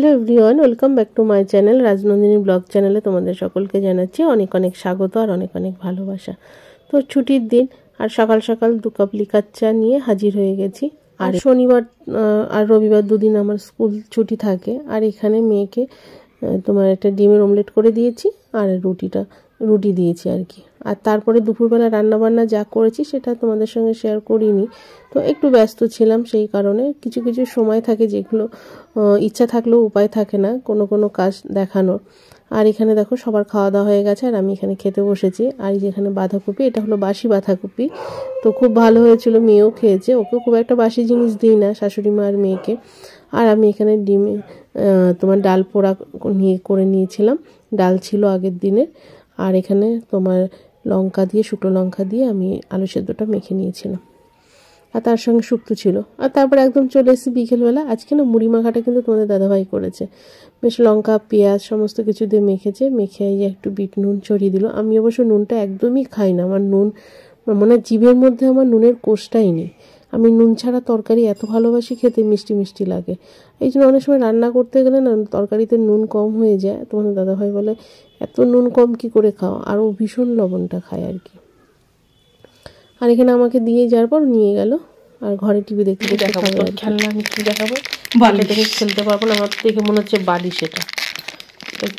Hello everyone, welcome back to my channel Rajnandini blog চ্যানেলে তোমাদের সকলকে জানাচ্ছি অনেক অনেক স্বাগত আর অনেক অনেক ভালোবাসা। তো ছুটির দিন আর সকাল সকাল 2 কাপ লিকার চা নিয়ে হাজির হয়ে গেছি। আর শনিবার আর রবিবার দুদিন আমার স্কুল ছুটি থাকে। আর এখানে মেয়েকে তোমার একটা ডিমের অমলেট করে দিয়েছি আর রুটি দিয়েছি আর কি। আর তারপরে দুপুরবেলা রান্নাবান্না যা করেছি সেটা তোমাদের সঙ্গে শেয়ার করিনি, তো একটু ব্যস্ত ছিলাম। সেই কারণে কিছু কিছু সময় থাকে যেগুলো ইচ্ছা থাকলেও উপায় থাকে না কোনো কোনো কাজ দেখানোর। আর এখানে দেখো সবার খাওয়া দাওয়া হয়ে গেছে আর আমি এখানে খেতে বসেছি। আর যেখানে বাঁধাকপি, এটা হলো বাসি বাঁধাকপি, তো খুব ভালো হয়েছিল, মেয়েও খেয়েছে। ওকে খুব একটা বাসি জিনিস দিই না, শাশুড়ি মা আর মেয়েকে। আর আমি এখানে ডিমে তোমার ডাল পোড়া করে নিয়েছিলাম, ডাল ছিল আগের দিনের। আর এখানে তোমার লঙ্কা দিয়ে, শুকনো লঙ্কা দিয়ে আমি আলু সেদ্ধটা মেখে নিয়েছিলাম, আর তার সঙ্গে শুক্তো ছিল। আর তারপর একদম চলে এসেছি বিকেলবেলা। আজকে না মুড়ি মাখাটা কিন্তু তোমাদের দাদাভাই করেছে, বেশ লঙ্কা পেঁয়াজ সমস্ত কিছু দিয়ে মেখেছে। মেখে এই একটু বিট নুন ছড়িয়ে দিল। আমি অবশ্য নুনটা একদমই খাই না, আমার নুন মানে জিভের মধ্যে আমার নুনের কোষটাই নেই। আমি নুন ছাড়া তরকারি এত ভালোবাসি খেতে, মিষ্টি মিষ্টি লাগে। এই জন্য অনেক সময় রান্না করতে গেলে না তরকারিতে নুন কম হয়ে যায়। তোমাদের দাদাভাই বলে এত নুন কম কি করে খাও, আর ও ভীষণ লবণটা খায় আর কি। আর এখানে আমাকে দিয়ে যাওয়ার পর নিয়ে গেল আর ঘরে টিভি দেখতে দেখাবো। খেলনা আমি কি দেখাবো, বালি থেকে খেলতে পারবো না, আমার দেখে মনে হচ্ছে বালি সেটা।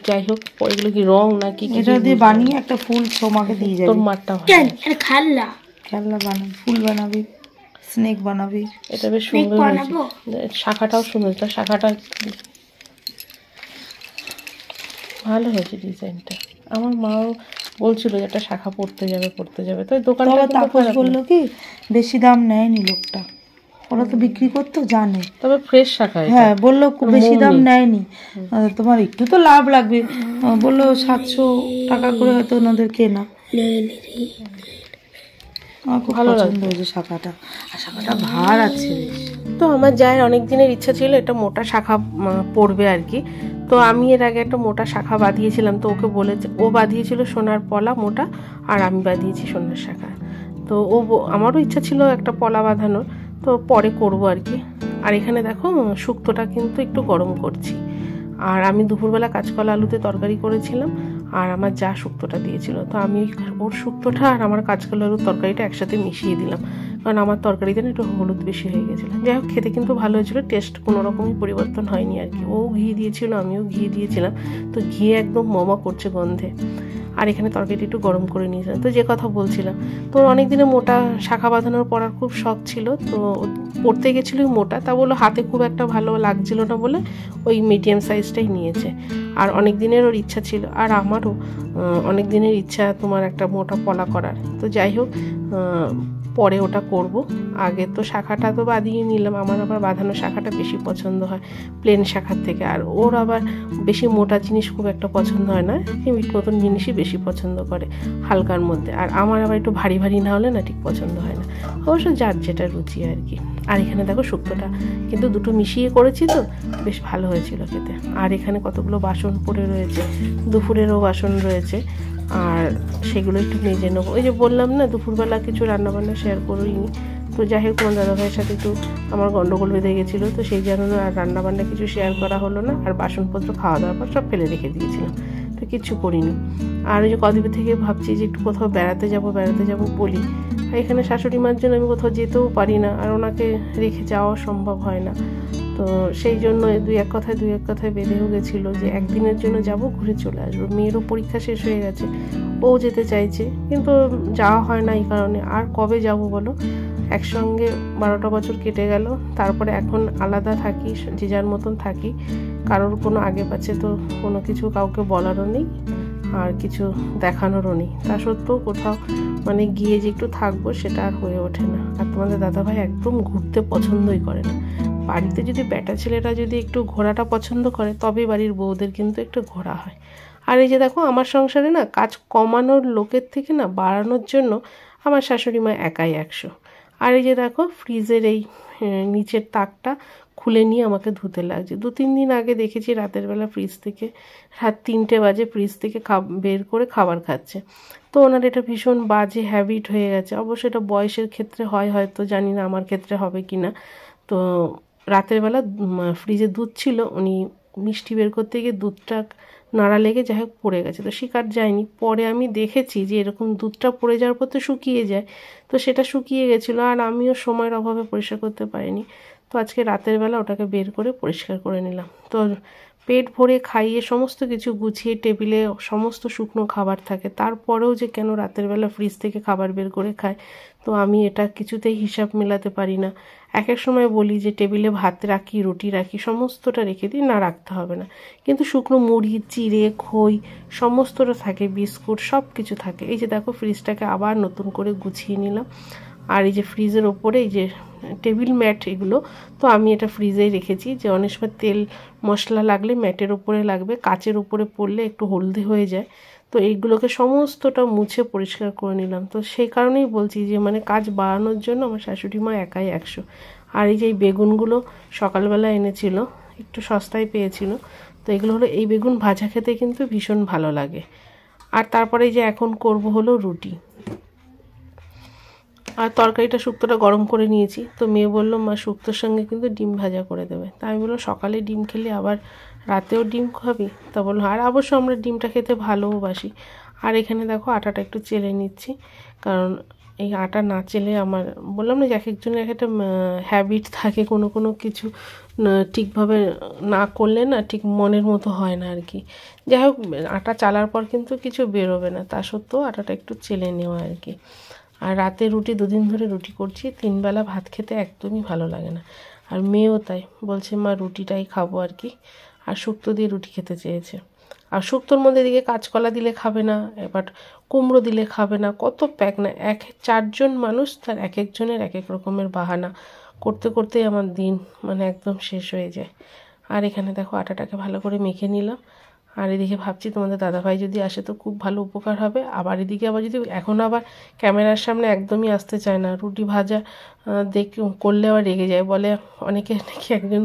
যাই হোক, এগুলো কি রং নাকি এটা দিয়ে বানিয়ে একটা ফুল তোমাকে দিয়ে যাবে। তোর মারটা খেলনা বানাবি, ফুল বানাবি, স্নেক বানাবি। এটা বেশ সুন্দর হয়েছে, শাখাটাও সুন্দর, তার শাখাটা ভালো হয়েছে ডিজাইনটা। আমার মাও বলছিল যে একটা শাখা পড়তে যাবে, তো দোকানটা তাপস বললো কি বেশি দাম নেয়নি লোকটা, ওরা তো বিক্রি করতো জানে, তবে ফ্রেশ শাখা। হ্যাঁ বললো বেশি দাম নেয়নি, তোমার একটু তো লাভ লাগবে। বললো 700 টাকা করে হয়তো ওনাদের কেনা। আমার খুব পছন্দ হয়েছে শাখাটা, আর শাখাটা ভার আছে। তো আমার যার অনেক দিনের ইচ্ছা ছিল এটা মোটা শাখা পড়বে আর কি। তো আমি এর আগে একটা মোটা শাখা বাঁধিয়েছিলাম, তো ওকে বলেছে, ও বাঁধিয়েছিল সোনার পলা মোটা আর আমি বাঁধিয়েছি সোনার শাখা। তো আমারও ইচ্ছা ছিল একটা পলা বাঁধানোর, তো পরে করব আর কি। আর এখানে দেখো শুক্তোটা কিন্তু একটু গরম করছি। আর আমি দুপুরবেলা কাঁচকলা আলুতে তরকারি করেছিলাম আর আমার যা শুক্তোটা দিয়েছিল, তো আমি ওর শুক্তোটা আর আমার কাঁচকলা আলুর তরকারিটা একসাথে মিশিয়ে দিলাম, কারণ আমার তরকারিতে না একটু হলুদ বেশি হয়ে গেছিলো। যাই হোক, খেতে কিন্তু ভালো হয়েছিল, টেস্ট কোনো রকমই পরিবর্তন হয়নি আর কি। ও ঘি দিয়েছিল, আমিও ঘি দিয়েছিলাম, তো ঘি একদম মমা করছে গন্ধে। আর এখানে তরকারিটা একটু গরম করে নিয়েছিলাম। তো যে কথা বলছিলাম, তো অনেক দিনে মোটা শাখা বাঁধানোর পরার খুব শখ ছিল, তো পড়তে গেছিলো মোটা, তা বললো হাতে খুব একটা ভালো লাগছিল না বলে ওই মিডিয়াম সাইজটাই নিয়েছে। আর অনেক দিনের ওর ইচ্ছা ছিল, আর আমারও অনেক দিনের ইচ্ছা তোমার একটা মোটা পলা করার। তো যাই হোক, পরে ওটা করব। আগে তো শাখাটা তো বাঁধিয়ে নিলাম, আমার আবার বাঁধানো শাখাটা বেশি পছন্দ হয় প্লেন শাখার থেকে। আর ওর আবার বেশি মোটা জিনিস খুব একটা পছন্দ হয় না, লিমিট মতন জিনিসই বেশি পছন্দ করে, হালকার মধ্যে। আর আমার আবার একটু ভারী ভারী না হলে না ঠিক পছন্দ হয় না, অবশ্য যার যেটা রুচি আর কি। আর এখানে দেখো শুক্তোটা কিন্তু দুটো মিশিয়ে করেছি, তো বেশ ভালো হয়েছিল খেতে। আর এখানে কতগুলো বাসন পড়ে রয়েছে, দুপুরেরও বাসন রয়েছে, আর সেগুলো একটু মেজে নেবো। ওই যে বললাম না দুপুরবেলা কিছু রান্নাবান্না শেয়ার করিনি, তো যাই হোক তোমার দাদাভাইয়ের সাথে একটু আমার গন্ডগোল বেঁধে গেছিলো, তো সেই জন্য আর রান্নাবান্না কিছু শেয়ার করা হলো না। আর বাসনপত্র খাওয়া দাওয়ার পর সব ফেলে রেখে দিয়েছিলাম, তো কিচ্ছু করিনি। আর ওই যে কদিন থেকে ভাবছি যে একটু কোথাও বেড়াতে যাবো বলি। আর এখানে শাশুড়ি মার জন্য আমি কোথাও যেতেও পারি না, আর ওনাকে রেখে যাওয়া সম্ভব হয় না। তো সেই জন্য দুই এক কথায় বেঁধেও গেছিলো যে একদিনের জন্য যাব, ঘুরে চলে আসবো। মেয়েরও পরীক্ষা শেষ হয়ে গেছে, ও যেতে চাইছে, কিন্তু যাওয়া হয় না এই কারণে। আর কবে যাব বলো, একসঙ্গে 12টা বছর কেটে গেল, তারপরে এখন আলাদা থাকি, যে যার মতন থাকি, কারোর কোনো আগে পাচ্ছে তো কোনো কিছু কাউকে বলারও নেই আর কিছু দেখানোরও নেই। তা সত্ত্বেও কোথাও মানে গিয়ে যে একটু থাকবো সেটা আর হয়ে ওঠে না। আর তোমাদের দাদাভাই একদম ঘুরতে পছন্দই করে না। বাড়িতে যদি বেটা ছেলেরা যদি একটু ঘোরাটা পছন্দ করে, তবে বাড়ির বউদের কিন্তু একটু ঘোরা হয়। আর এই যে দেখো, আমার সংসারে না কাজ কমানোর লোকের থেকে না বাড়ানোর জন্য আমার শাশুড়ি মা একাই 100। আর এই যে দেখো, ফ্রিজের এই নিচের তাকটা খুলে নিয়ে আমাকে ধুতে লাগছে। 2-3 দিন আগে দেখেছি রাতের বেলা ফ্রিজ থেকে, রাত 3টে বাজে ফ্রিজ থেকে বের করে খাবার খাচ্ছে। তো ওনার এটা ভীষণ বাজে হ্যাবিট হয়ে গেছে। অবশ্য এটা বয়সের ক্ষেত্রে হয় হয়তো, জানি না আমার ক্ষেত্রে হবে কি না। তো রাতের বেলা ফ্রিজে দুধ ছিল, উনি মিষ্টি বের করতে গিয়ে দুধটা নাড়া লেগে যাই হোক পড়ে গেছে, তো শিকার যায়নি। পরে আমি দেখেছি যে এরকম দুধটা পড়ে যাওয়ার পর তো শুকিয়ে যায়, তো সেটা শুকিয়ে গেছিলো আর আমিও সময়ের অভাবে পরিষ্কার করতে পারিনি। তো আজকে রাতের বেলা ওটাকে বের করে পরিষ্কার করে নিলাম। তো পেট ভরে খাইয়ে সমস্ত কিছু গুছিয়ে টেবিলে সমস্ত শুকনো খাবার থাকে, তারপরেও যে কেন রাতের বেলা ফ্রিজ থেকে খাবার বের করে খায়, তো আমি এটা কিছুতেই হিসাব মেলাতে পারি না। এক এক সময় বলি যে টেবিলে ভাত রাখি, রুটি রাখি, সমস্তটা রেখে দিই, না রাখতে হবে না, কিন্তু শুকনো মুড়ি, চিড়ে, খই সমস্তটা থাকে, বিস্কুট সব কিছু থাকে। এই যে দেখো ফ্রিজটাকে আবার নতুন করে গুছিয়ে নিলাম। আর এই যে ফ্রিজের ওপরে এই যে টেবিল ম্যাট, এগুলো তো আমি এটা ফ্রিজেই রেখেছি, যে অনেক সময় তেল মশলা লাগলে ম্যাটের ওপরে লাগবে, কাচের ওপরে পড়লে একটু হলদে হয়ে যায়। তো এইগুলোকে সমস্তটা মুছে পরিষ্কার করে নিলাম। তো সেই কারণেই বলছি যে মানে কাজ বাড়ানোর জন্য আমার শাশুড়ি মা একাই 100। আর এই যে এই বেগুনগুলো সকালবেলা এনেছিল, একটু সস্তায় পেয়েছিল, তো এগুলো হলো, এই বেগুন ভাজা খেতে কিন্তু ভীষণ ভালো লাগে। আর তারপরে যে এখন করব হলো রুটি। আর তরকারিটা শুক্তোটা গরম করে নিয়েছি, তো মেয়ে বললো মা শুক্তোর সঙ্গে কিন্তু ডিম ভাজা করে দেবে। তা আমি বললাম সকালে ডিম খেলে আবার রাতেও ডিম খাবি? তা বললো আর অবশ্য আমরা ডিমটা খেতে ভালোবাসি। আর এখানে দেখো আটাটা একটু চেলে নিচ্ছি, কারণ এই আটা না চেলে আমার বললাম না যে এক একজনের এক একটা হ্যাবিট থাকে, কোনো কোনো কিছু ঠিকভাবে না করলে না ঠিক মনের মতো হয় না আর কি। যাই হোক আটা চালার পর কিন্তু কিছু বেরোবে না, তা সত্ত্বেও আটাটা একটু চেলে নেওয়া আর কি। আর রাতে রুটি, 2 দিন ধরে রুটি করছি, 3 বেলা ভাত খেতে একদমই ভালো লাগে না। আর মেয়েও তাই বলছে মা রুটিটাই খাবো আর কি, আর শুক্তো দিয়ে রুটি খেতে চেয়েছে। আর শুক্তোর মধ্যে দিকে কাঁচকলা দিলে খাবে না, এবার কুমড়ো দিলে খাবে না, কত প্যাক না, 4 জন মানুষ, তার এক একজনের এক এক রকমের বাহানা করতে করতেই আমার দিন মানে একদম শেষ হয়ে যায়। আর এখানে দেখো আটাটাকে ভালো করে মেখে নিলাম। আর এদিকে ভাবছি তোমাদের দাদাভাই যদি আসে তো খুব ভালো উপকার হবে। আবার এদিকে আবার যদি এখন আবার ক্যামেরার সামনে একদমই আসতে চায় না, রুটি ভাজা করলে আবার রেগে যায়, বলে অনেকে নাকি একজন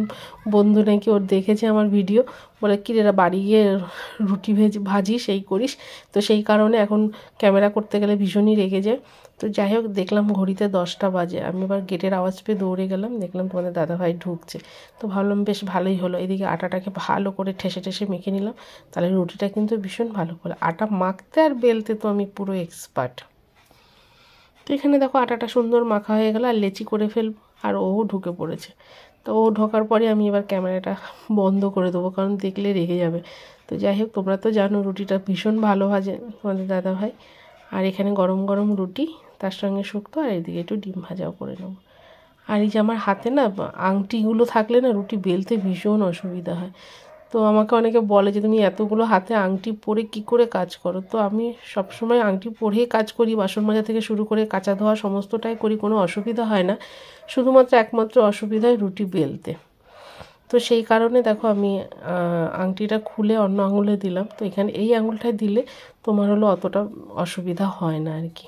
বন্ধু নাকি ওর দেখেছে আমার ভিডিও, বলে কি রে বাড়ি গিয়ে রুটি ভাজিস এই করিস, তো সেই কারণে এখন ক্যামেরা করতে গেলে ভীষণই রেগে যায়। তো যাই হোক দেখলাম ঘড়িতে 10টা বাজে, আমি এবার গেটের আওয়াজ পেয়ে দৌড়ে গেলাম, দেখলাম তোমাদের দাদাভাই ঢুকছে, তো ভাবলাম বেশ ভালোই হলো। এদিকে আটাটাকে ভালো করে ঠেসে ঠেসে মেখে নিলাম, তাহলে রুটিটা কিন্তু ভীষণ ভালো করে। আটা মাখতে আর বেলতে তো আমি পুরো এক্সপার্ট। তো এখানে দেখো আটাটা সুন্দর মাখা হয়ে গেল, আর লেচি করে ফেলবো। আর ও ঢুকে পড়েছে, তো ও ঢোকার পরে আমি এবার ক্যামেরাটা বন্ধ করে দেবো, কারণ দেখলে রেগে যাবে। তো যাই হোক তোমরা তো জানো রুটিটা ভীষণ ভালো ভাজে তোমাদের দাদাভাই। আর এখানে গরম গরম রুটি, তার সঙ্গে শুক্তো, আর এদিকে একটু ডিম ভাজাও করে নেবো। আর এই যে আমার হাতে না আংটিগুলো থাকলে না রুটি বেলতে ভীষণ অসুবিধা হয়। তো আমাকে অনেকে বলে যে তুমি এতগুলো হাতে আংটি পরে কি করে কাজ করো, তো আমি সবসময় আংটি পরেই কাজ করি, বাসন মাজা থেকে শুরু করে কাচা ধোয়া সমস্তটাই করি, কোনো অসুবিধা হয় না, শুধুমাত্র একমাত্র অসুবিধা হয় রুটি বেলতে। তো সেই কারণে দেখো আমি আংটিটা খুলে অন্য আঙুলে দিলাম, তো এখানে এই আঙুলটায় দিলে তোমার হলো অতটা অসুবিধা হয় না আর কি।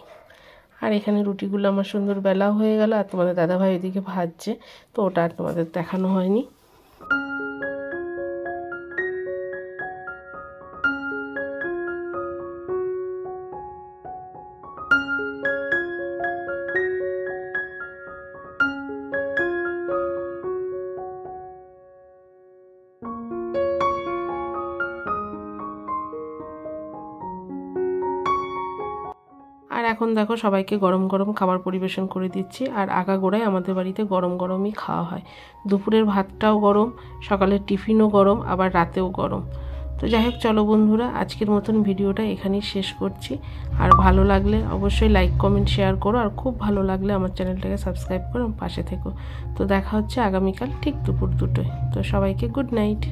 আর এখানে রুটিগুলো আমার সুন্দর বেলা হয়ে গেল, আর তোমাদের দাদাভাই এদিকে ভাজছে, তো ওটা আর তোমাদের দেখানো হয়নি। আর এখন দেখো সবাইকে গরম গরম খাবার পরিবেশন করে দিচ্ছি। আর আগাগোড়ায় আমাদের বাড়িতে গরম গরমই খাওয়া হয়, দুপুরের ভাতটাও গরম, সকালের টিফিনও গরম, আবার রাতেও গরম। তো যাই হোক চলো বন্ধুরা, আজকের মতন ভিডিওটা এখানেই শেষ করছি। আর ভালো লাগলে অবশ্যই লাইক কমেন্ট শেয়ার করো, আর খুব ভালো লাগলে আমার চ্যানেলটাকে সাবস্ক্রাইব করো, পাশে থেকো। তো দেখা হচ্ছে আগামীকাল ঠিক দুপুর 2টোয়। তো সবাইকে গুড নাইট।